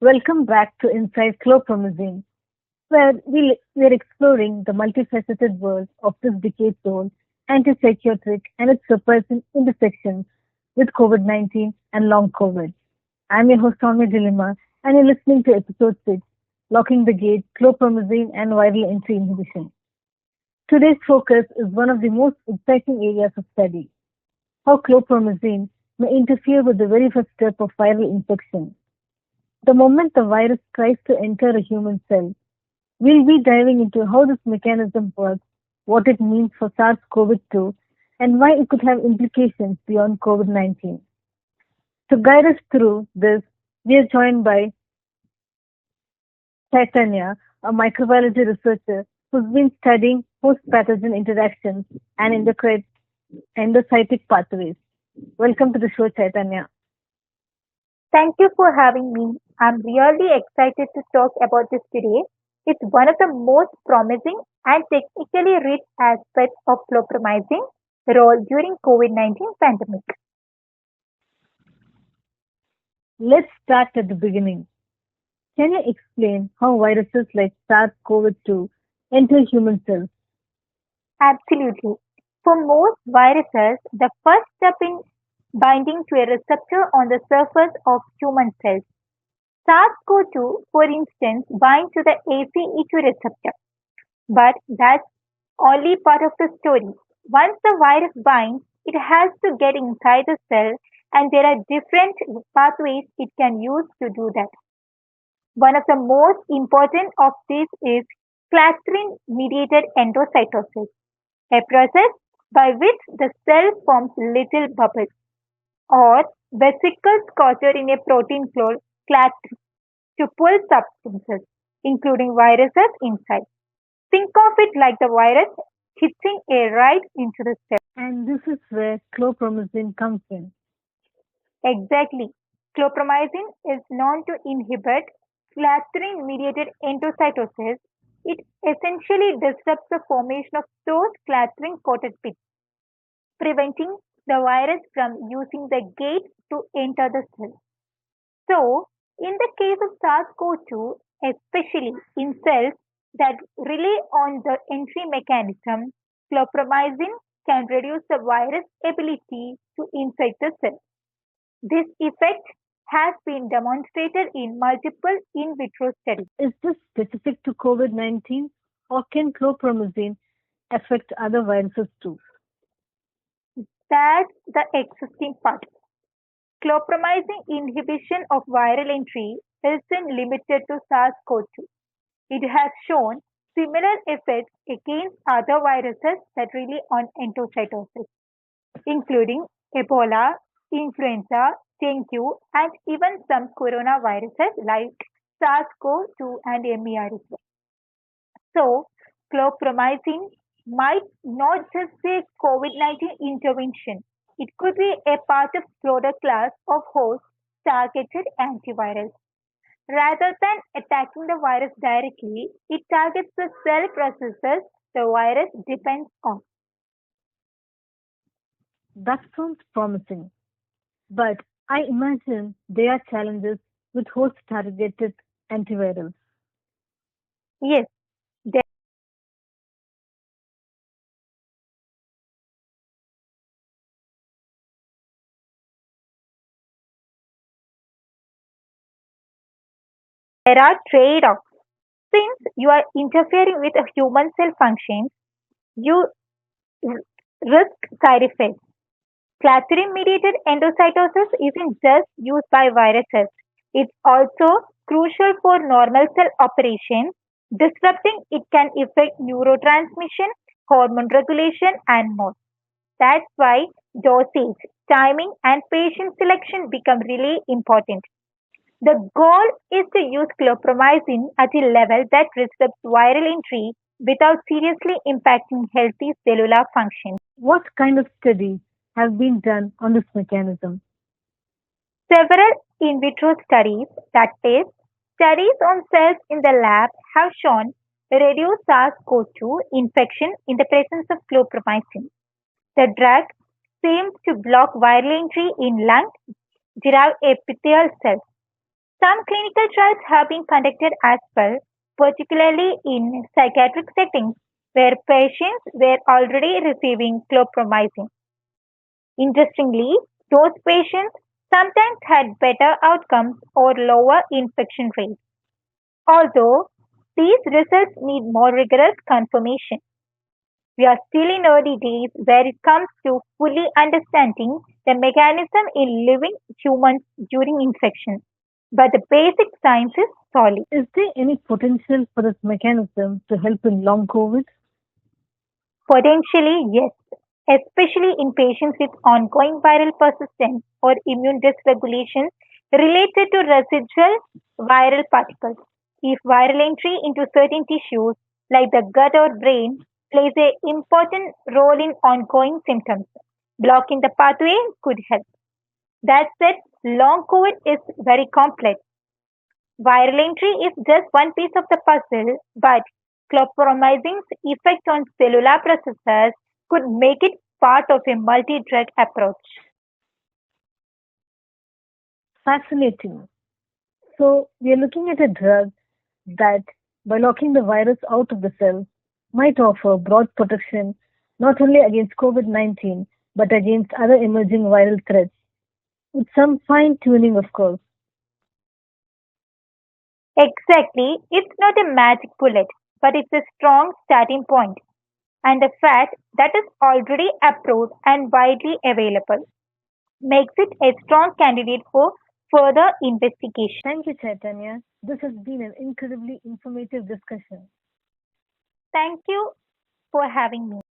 Welcome back to Inside Chlorpromazine, where we're exploring the multifaceted world of this decade-old antipsychotic and its surprising intersections with COVID-19 and long COVID. I'm your host, Sowmya, and you're listening to episode 6, Locking the Gate, Chlorpromazine and Viral Entry Inhibition. Today's focus is one of the most exciting areas of study, how chlorpromazine may interfere with the very first step of viral infection. The moment the virus tries to enter a human cell, we'll be diving into how this mechanism works, what it means for SARS-CoV-2, and why it could have implications beyond COVID-19. To guide us through this, we are joined by Chythanya, a microbiology researcher who's been studying host-pathogen interactions and endocytic pathways. Welcome to the show, Chaitanya. Thank you for having me. I'm really excited to talk about this today. It's one of the most promising and technically rich aspects of chlorpromazine role during COVID-19 pandemic. Let's start at the beginning. Can you explain how viruses like SARS-CoV-2 enter human cells? Absolutely. For most viruses, the first step in binding to a receptor on the surface of human cells. SARS-CoV-2, for instance, binds to the ACE2 receptor. But that's only part of the story. Once the virus binds, it has to get inside the cell, and there are different pathways it can use to do that. One of the most important of these is clathrin-mediated endocytosis, a process by which the cell forms little bubbles or vesicles coated in a protein called clathrin to pull substances, including viruses, inside. Think of it like the virus hitching a ride into the cell. And this is where chlorpromazine comes in. Exactly. Chlorpromazine is known to inhibit clathrin-mediated endocytosis. It essentially disrupts the formation of those clathrin-coated pits, preventing the virus from using the gate to enter the cell. So, in the case of SARS-CoV-2, especially in cells that rely on the entry mechanism, chlorpromazine can reduce the virus ability to infect the cell. This effect has been demonstrated in multiple in vitro studies. Is this specific to COVID-19 or can chlorpromazine affect other viruses too? That's the existing part. Chlorpromazine inhibition of viral entry isn't limited to SARS-CoV-2. It has shown similar effects against other viruses that rely on endocytosis, including Ebola, influenza, dengue, and even some coronaviruses like SARS-CoV-2 and MERS. So, chlorpromazine might not just be a COVID-19 intervention. It could be a part of broader class of host targeted antivirals. Rather than attacking the virus directly, it targets the cell processes the virus depends on. That sounds promising. But I imagine there are challenges with host-targeted antivirals. Yes, there are trade-offs. Since you are interfering with a human cell functions, you risk side effects. Clathrin-mediated endocytosis isn't just used by viruses. It's also crucial for normal cell operation. Disrupting it can affect neurotransmission, hormone regulation, and more. That's why dosage, timing, and patient selection become really important. The goal is to use chlorpromazine at a level that disrupts viral entry without seriously impacting healthy cellular function. What kind of studies have been done on this mechanism? Several in vitro studies, that is, studies on cells in the lab, have shown reduced SARS-CoV-2 infection in the presence of chlorpromazine. The drug seems to block viral entry in lung derived epithelial cells. Some clinical trials have been conducted as well, particularly in psychiatric settings where patients were already receiving chlorpromazine. Interestingly, those patients sometimes had better outcomes or lower infection rates, although these results need more rigorous confirmation. We are still in early days where it comes to fully understanding the mechanism in living humans during infection, but the basic science is solid. Is there any potential for this mechanism to help in long COVID? Potentially, yes, especially in patients with ongoing viral persistence or immune dysregulation related to residual viral particles. If viral entry into certain tissues, like the gut or brain, plays an important role in ongoing symptoms, blocking the pathway could help. That said, long COVID is very complex. Viral entry is just one piece of the puzzle, but chlorpromazine's effect on cellular processes could make it part of a multi-drug approach. Fascinating. So, we are looking at a drug that, by locking the virus out of the cells, might offer broad protection not only against COVID-19 but against other emerging viral threats, with some fine tuning, of course. Exactly, it's not a magic bullet, but it's a strong starting point, and the fact that it's already approved and widely available makes it a strong candidate for further investigation. Thank you, Chaitanya. This has been an incredibly informative discussion. Thank you for having me.